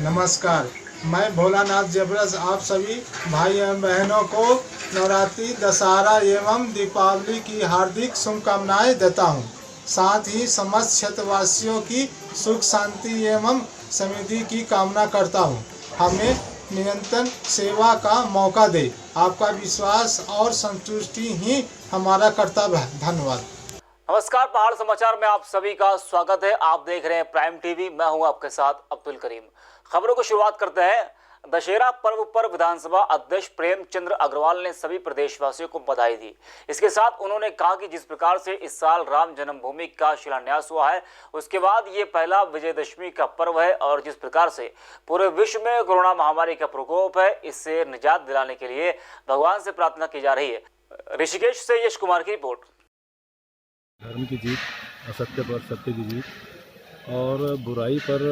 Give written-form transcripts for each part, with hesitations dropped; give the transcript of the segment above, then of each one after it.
नमस्कार, मैं भोलानाथ जबरस आप सभी भाई एवं बहनों को नवरात्रि, दशहरा एवं दीपावली की हार्दिक शुभकामनाएं देता हूं। साथ ही समस्त क्षेत्रवासियों की सुख शांति एवं समृद्धि की कामना करता हूं। हमें निरंतर सेवा का मौका दे। आपका विश्वास और संतुष्टि ही हमारा कर्तव्य है। धन्यवाद। नमस्कार, पहाड़ समाचार में आप सभी का स्वागत है। आप देख रहे हैं प्राइम टीवी। मैं हूं आपके साथ अब्दुल करीम। खबरों को शुरुआत करते हैं। दशहरा पर्व पर विधानसभा अध्यक्ष प्रेमचंद अग्रवाल ने सभी प्रदेशवासियों को बधाई दी। इसके साथ उन्होंने कहा कि जिस प्रकार से इस साल राम जन्मभूमि का शिलान्यास हुआ है, उसके बाद ये पहला विजयदशमी का पर्व है और जिस प्रकार से पूरे विश्व में कोरोना महामारी का प्रकोप है, इससे निजात दिलाने के लिए भगवान से प्रार्थना की जा रही है। ऋषिकेश से यश कुमार की रिपोर्ट। धर्म की जीत, असत्य पर सत्य की जीत और बुराई पर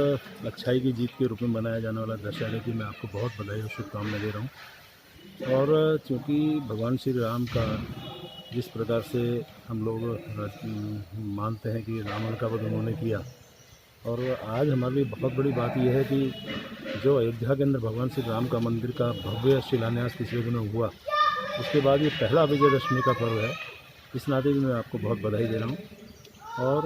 अच्छाई की जीत के रूप में मनाया जाने वाला दशहरे की मैं आपको बहुत बधाई और शुभकामनाएं दे रहा हूं। और चूँकि भगवान श्री राम का जिस प्रकार से हम लोग मानते हैं कि रावण का वध उन्होंने किया, और आज हमारे लिए बहुत बड़ी बात यह है कि जो अयोध्या के अंदर भगवान श्री राम का मंदिर का भव्य शिलान्यास पिछले दिनों हुआ, उसके बाद ये पहला विजयदशमी का पर्व है। इस नाते भी मैं आपको बहुत बधाई दे रहा हूँ और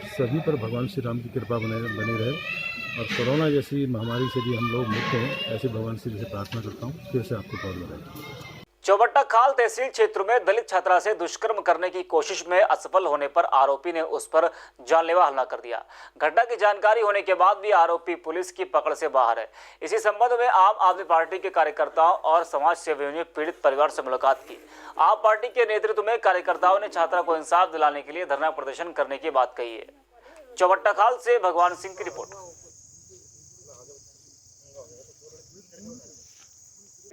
सभी पर भगवान श्री राम की कृपा बनी रहे और कोरोना जैसी महामारी से भी हम लोग मुक्त हों, ऐसे भगवान श्री से प्रार्थना करता हूँ। फिर से आपको बहुत बधाई। चौबट्टा खाल तहसील क्षेत्र में दलित छात्रा से दुष्कर्म करने की कोशिश में असफल होने पर आरोपी ने उस पर जानलेवा हमला कर दिया। घटना की जानकारी होने के बाद भी आरोपी पुलिस की पकड़ से बाहर है। इसी संबंध में आम आदमी पार्टी के कार्यकर्ताओं और समाज सेवियों ने पीड़ित परिवार से मुलाकात की। आप पार्टी के नेतृत्व में कार्यकर्ताओं ने छात्रा को इंसाफ दिलाने के लिए धरना प्रदर्शन करने की बात कही है। चौबट्टा खाल से भगवान सिंह की रिपोर्ट।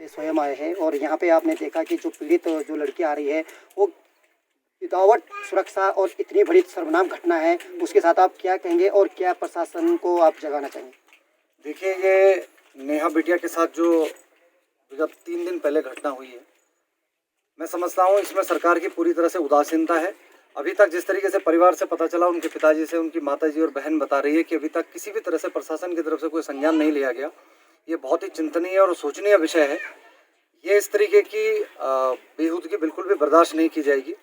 स्वयं आए हैं और यहाँ पे आपने देखा कि जो पीड़ित जो लड़की आ रही है वो विदाउट सुरक्षा और इतनी बड़ी शर्मनाक घटना है, उसके साथ आप क्या कहेंगे और क्या प्रशासन को आप जगाना चाहेंगे? देखिए, ये नेहा बिटिया के साथ जो जब 3 दिन पहले घटना हुई है, मैं समझता हूँ इसमें सरकार की पूरी तरह से उदासीनता है। अभी तक जिस तरीके से परिवार से पता चला, उनके पिताजी से उनकी माताजी और बहन बता रही है कि अभी तक किसी भी तरह से प्रशासन की तरफ से कोई संज्ञान नहीं लिया गया। ये बहुत ही चिंतनीय और सोचनीय विषय है। ये इस तरीके की बेहूदगी बिल्कुल भी बर्दाश्त नहीं की जाएगी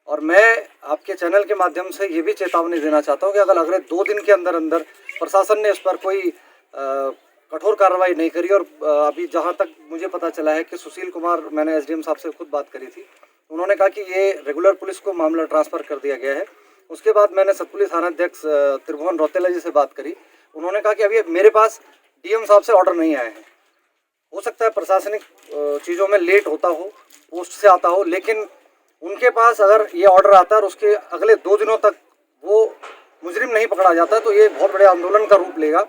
और मैं आपके चैनल के माध्यम से ये भी चेतावनी देना चाहता हूँ कि अगर अगले 2 दिन के अंदर अंदर प्रशासन ने इस पर कोई कठोर कार्रवाई नहीं करी, और अभी जहाँ तक मुझे पता चला है कि सुशील कुमार, मैंने एसडीएम साहब से खुद बात करी थी, उन्होंने कहा कि ये रेगुलर पुलिस को मामला ट्रांसफ़र कर दिया गया है। उसके बाद मैंने सतपुलिस थानाध्यक्ष त्रिभुवन रौतेला जी से बात करी। उन्होंने कहा कि अभी मेरे पास डीएम साहब से ऑर्डर नहीं आए हैं। हो सकता है प्रशासनिक चीज़ों में लेट होता हो, पोस्ट से आता हो, लेकिन उनके पास अगर ये ऑर्डर आता है और उसके अगले 2 दिनों तक वो मुजरिम नहीं पकड़ा जाता तो ये बहुत बड़े आंदोलन का रूप लेगा।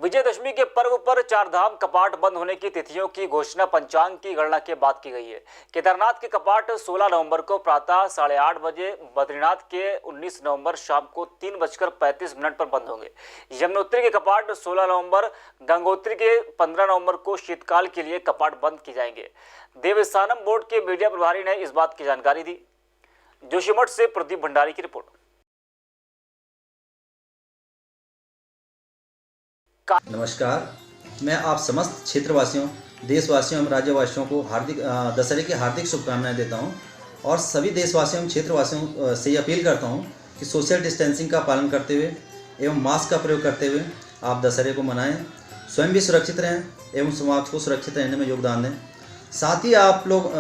विजयदशमी के पर्व पर 4 धाम कपाट बंद होने की तिथियों की घोषणा पंचांग की गणना के बाद की गई है। केदारनाथ के कपाट 16 नवंबर को प्रातः 8:30 बजे, बद्रीनाथ के 19 नवंबर शाम को 3:35 पर बंद होंगे। यमुनोत्री के कपाट 16 नवंबर, गंगोत्री के 15 नवंबर को शीतकाल के लिए कपाट बंद किए जाएंगे। देवस्थानम बोर्ड के मीडिया प्रभारी ने इस बात की जानकारी दी। जोशीमठ से प्रदीप भंडारी की रिपोर्ट। नमस्कार, मैं आप समस्त क्षेत्रवासियों, देशवासियों एवं राज्यवासियों को हार्दिक दशहरे की हार्दिक शुभकामनाएं देता हूं और सभी देशवासियों एवं क्षेत्रवासियों से अपील करता हूं कि सोशल डिस्टेंसिंग का पालन करते हुए एवं मास्क का प्रयोग करते हुए आप दशहरे को मनाएं। स्वयं भी सुरक्षित रहें एवं समाज को सुरक्षित रहने में योगदान दें। साथ ही आप लोग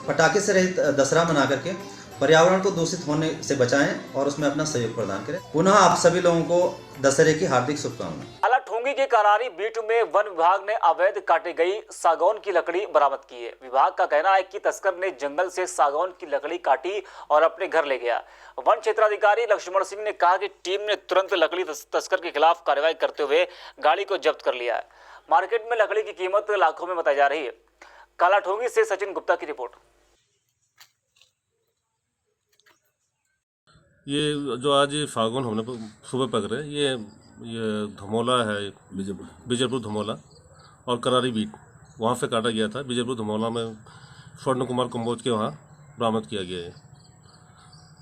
पटाखे से रहित दशहरा मना करके पर्यावरण को दूषित होने से बचाएं और उसमें अपना सहयोग प्रदान करें। पुनः आप सभी लोगों को दशहरे की हार्दिक शुभकामनाएं। ठोंगी के करारी बीट में वन विभाग ने अवैध काटी गई सागौन की लकड़ी बरामद की है। विभाग का कहना है कि तस्कर ने जंगल से सागौन की लकड़ी काटी और अपने घर ले गया। वन क्षेत्राधिकारी लक्ष्मण सिंह ने कहा कि टीम ने तुरंत लकड़ी तस्कर के खिलाफ कार्रवाई करते हुए गाड़ी को जब्त कर लिया है। मार्केट में लकड़ी की कीमत लाखों में बताई जा रही है। कालाठोंगी से सचिन गुप्ता की रिपोर्ट। ये जो आज फागुन हमने सुबह पकड़े, ये धमोला है, बीजलपुर धमोला और करारी बीट, वहाँ से काटा गया था। बीजलपुर धमोला में स्वर्ण कुमार कंबोज के वहाँ बरामद किया गया है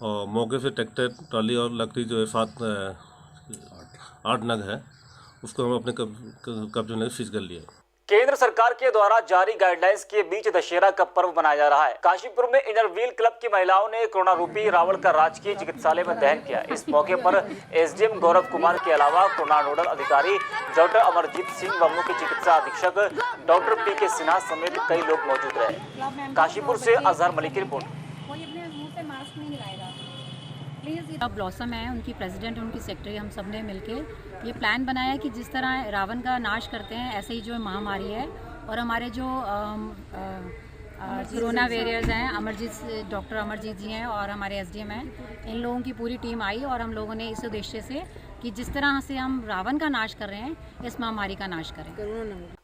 और मौके से ट्रैक्टर, ट्राली और लकड़ी जो है 8 नग है, उसको हम अपने कब्जे में सीज कर लिया। केंद्र सरकार के द्वारा जारी गाइडलाइंस के बीच दशहरा का पर्व मनाया जा रहा है। काशीपुर में इनर व्हील क्लब की महिलाओं ने कोरोना रूपी रावण का राजकीय चिकित्सालय में दहन किया। इस मौके पर एसडीएम गौरव कुमार के अलावा कोरोना नोडल अधिकारी डॉक्टर अमरजीत सिंह व मुख्य चिकित्सा अधीक्षक डॉक्टर पीके सिन्हा समेत कई लोग मौजूद रहे। काशीपुर से अजहर मलिक की रिपोर्ट। ब्लॉसम है, उनकी प्रेसिडेंट, उनकी सेक्रेटरी, हम सब ने मिलके ये प्लान बनाया कि जिस तरह रावण का नाश करते हैं ऐसे ही जो महामारी है और हमारे जो कोरोना वॉरियर्स हैं, डॉक्टर अमरजीत जी हैं और हमारे एसडीएम हैं, इन लोगों की पूरी टीम आई और हम लोगों ने इस उद्देश्य से कि जिस तरह से हम रावण का नाश कर रहे हैं इस महामारी का नाश करें।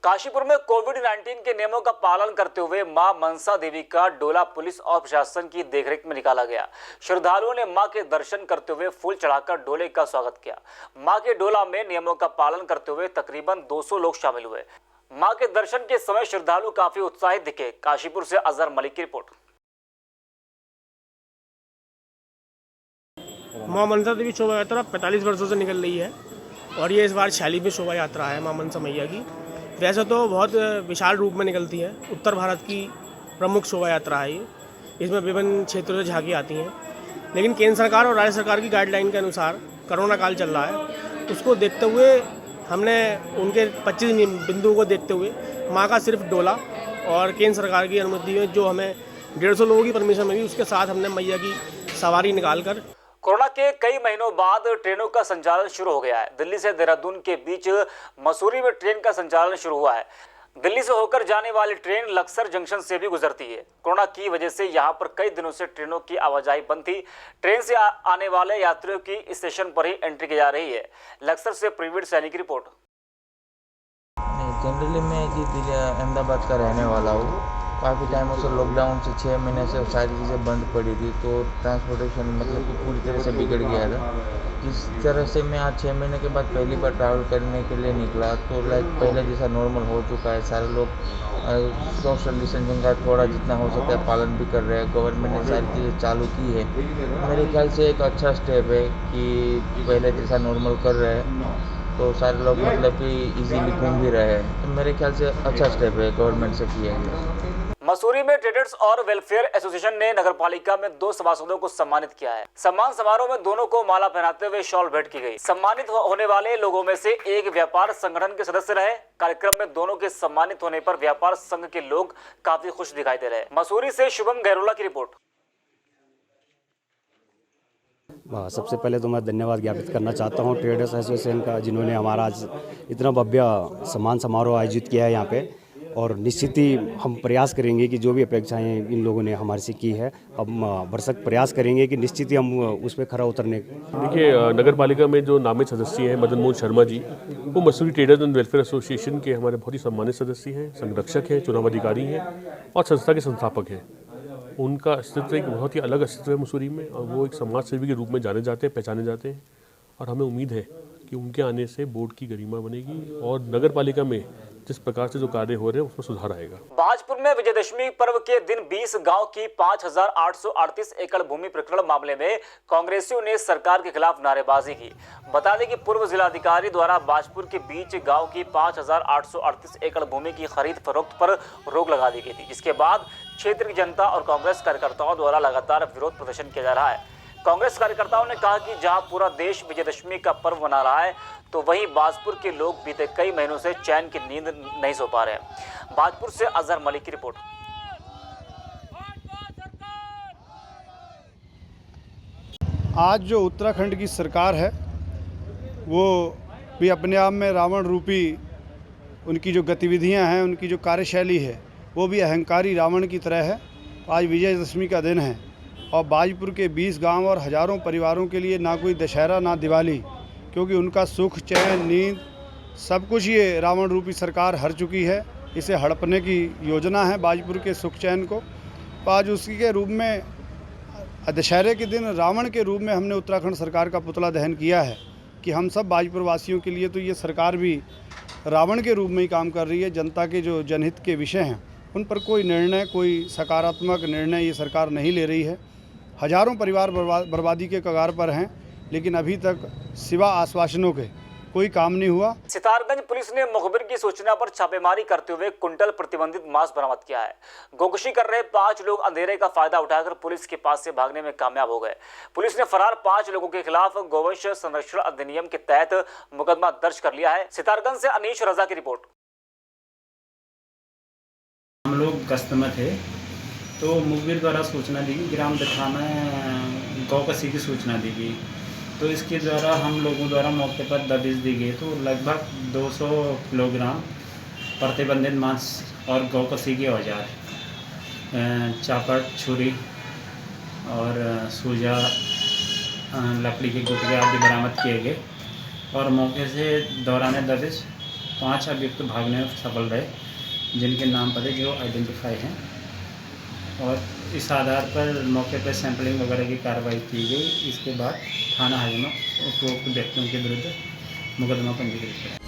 काशीपुर में कोविड-19 के नियमों का पालन करते हुए मां मनसा देवी का डोला पुलिस और प्रशासन की देखरेख में निकाला गया। श्रद्धालुओं ने मां के दर्शन करते हुए फूल चढ़ाकर डोले का स्वागत किया। मां के डोला में नियमों का पालन करते हुए तकरीबन 200 लोग शामिल हुए। मां के दर्शन के समय श्रद्धालु काफी उत्साहित दिखे। काशीपुर से अजहर मलिक की रिपोर्ट। मां मनसा देवी शोभा यात्रा 45 वर्षों से निकल रही है और ये इस बार 46वीं शोभा यात्रा है मां मनसा मैया की। वैसे तो बहुत विशाल रूप में निकलती है, उत्तर भारत की प्रमुख शोभा यात्रा है ये। इसमें विभिन्न क्षेत्रों से झांकी आती हैं, लेकिन केंद्र सरकार और राज्य सरकार की गाइडलाइन के अनुसार कोरोना काल चल रहा है, उसको देखते हुए हमने उनके 25 बिंदुओं को देखते हुए माँ का सिर्फ डोला और केंद्र सरकार की अनुमति में जो हमें 150 लोगों की परमिशन मिली उसके साथ हमने मैया की सवारी निकालकर। कोरोना के कई महीनों बाद ट्रेनों का संचालन शुरू हो गया है। दिल्ली से देहरादून के बीच मसूरी में ट्रेन का संचालन शुरू हुआ है। दिल्ली से होकर जाने वाली ट्रेन लक्सर जंक्शन से भी गुजरती है। कोरोना की वजह से यहां पर कई दिनों से ट्रेनों की आवाजाही बंद थी। ट्रेन से आने वाले यात्रियों की स्टेशन पर ही एंट्री की जा रही है। लक्सर से प्रवीण सैनी की रिपोर्ट। जनरली मैं जी दिल्ली अहमदाबाद का रहने वाला हूँ। काफ़ी टाइमों से लॉकडाउन से 6 महीने से सारी चीज़ें बंद पड़ी थी, तो ट्रांसपोर्टेशन मतलब कि पूरी तरह से बिगड़ गया था। जिस तरह से मैं आज 6 महीने के बाद पहली बार ट्रैवल करने के लिए निकला तो पहले जैसा नॉर्मल हो चुका है। सारे लोग सोशल डिस्टेंसिंग का थोड़ा जितना हो सकता है पालन भी कर रहे हैं। गवर्नमेंट ने सारी चीज़ें चालू की है। मेरे ख्याल से एक अच्छा स्टेप है कि पहले जैसा नॉर्मल कर रहे हैं तो सारे लोग मतलब कि इजीली घूम भी रहे हैं। तो मेरे ख्याल से अच्छा स्टेप है गवर्नमेंट से किया गया। मसूरी में ट्रेडर्स और वेलफेयर एसोसिएशन ने नगरपालिका में 2 सभासदों को सम्मानित किया है। सम्मान समारोह में दोनों को माला पहनाते हुए शॉल भेंट की गई। सम्मानित होने वाले लोगों में से एक व्यापार संगठन के सदस्य रहे। कार्यक्रम में दोनों के सम्मानित होने पर व्यापार संघ के लोग काफी खुश दिखाई दे रहे। मसूरी से शुभम गहरोला की रिपोर्ट। सबसे पहले तो मैं धन्यवाद ज्ञापित करना चाहता हूं ट्रेडर्स एसोसिएशन का, जिन्होंने हमारा आज इतना भव्य सम्मान समारोह आयोजित किया है यहाँ पे। और निश्चित ही हम प्रयास करेंगे कि जो भी अपेक्षाएं इन लोगों ने हमारे से की है, हम भरसक प्रयास करेंगे कि निश्चित ही हम उस पर खरा उतरने। देखिए, नगर पालिका में जो नामित सदस्य हैं मदन मोहन शर्मा जी, वो Mussoorie traders and welfare association के हमारे बहुत ही सम्मानित सदस्य हैं, संरक्षक हैं, चुनाव अधिकारी हैं और संस्था के संस्थापक हैं। उनका अस्तित्व एक बहुत ही अलग अस्तित्व है मसूरी में और वो एक समाज सेवी के रूप में जाने जाते हैं, पहचाने जाते हैं। और हमें उम्मीद है कि उनके आने से बोर्ड की गरिमा बनेगी और नगर पालिका में जिस प्रकार से जो कार्य हो रहे हैं उसमें सुधार आएगा। भाजपुर में विजयदशमी पर्व के दिन 20 गांव की 5,838 एकड़ भूमि प्रकरण मामले में कांग्रेसियों ने सरकार के खिलाफ नारेबाजी की। बता दें कि पूर्व जिलाधिकारी द्वारा भाजपुर के बीच गांव की 5,838 एकड़ भूमि की खरीद फरोख्त पर रोक लगा दी गई थी, जिसके बाद क्षेत्र की जनता और कांग्रेस कार्यकर्ताओं द्वारा लगातार विरोध प्रदर्शन किया जा रहा है। कांग्रेस कार्यकर्ताओं ने कहा कि जहां पूरा देश विजयदशमी का पर्व मना रहा है, तो वहीं भाजपुर के लोग बीते कई महीनों से चैन की नींद नहीं सो पा रहे हैं। भाजपुर से अजहर मलिक की रिपोर्ट। आज जो उत्तराखंड की सरकार है वो भी अपने आप में रावण रूपी, उनकी जो गतिविधियां हैं, उनकी जो कार्यशैली है वो भी अहंकारी रावण की तरह है। आज विजयदशमी का दिन है और भाजपुर के 20 गांव और हज़ारों परिवारों के लिए ना कोई दशहरा ना दिवाली, क्योंकि उनका सुख, चैन, नींद सब कुछ ये रावण रूपी सरकार हर चुकी है। इसे हड़पने की योजना है भाजपुर के सुख चैन को। तो आज उसी के रूप में दशहरे के दिन रावण के रूप में हमने उत्तराखंड सरकार का पुतला दहन किया है कि हम सब भाजपुर वासियों के लिए तो ये सरकार भी रावण के रूप में ही काम कर रही है। जनता के जो जनहित के विषय हैं उन पर कोई निर्णय, कोई सकारात्मक निर्णय ये सरकार नहीं ले रही है। हज़ारों परिवार बर्बादी के कगार पर हैं, लेकिन अभी तक सिवा आश्वासनों के कोई काम नहीं हुआ। सितारगंज पुलिस ने मुखबिर की सूचना पर छापेमारी करते हुए कुंटल प्रतिबंधित मांस बरामद किया है। गोकशी कर रहे 5 लोग अंधेरे का फायदा उठाकर पुलिस के पास से भागने में कामयाब हो गए। पुलिस ने फरार 5 लोगों के खिलाफ गौवंश संरक्षण अधिनियम के तहत मुकदमा दर्ज कर लिया है। सितारगंज से अनीश रजा की रिपोर्ट। हम लोग गश्त में थे तो मुखबिर द्वारा सूचना दी गई, ग्राम दठाना गौकशी की सूचना दी गई, तो इसके द्वारा हम लोगों द्वारा मौके पर दबिश दी गई। तो लगभग 200 किलोग्राम प्रतिबंधित मांस और गौकशी के औजार, चापट, छुरी और सूजा, लकड़ी के गुटके आदि बरामद किए गए और मौके से दौरान दबिश 5 अभियुक्त भागने में सफल रहे, जिनके नाम पते जो आइडेंटिफाई हैं, और इस आधार पर मौके पर सैंपलिंग वगैरह की कार्रवाई की गई। इसके बाद थाना हाजिर में उपरोक्त व्यक्तियों के विरुद्ध मुकदमा पंजीकृत किया।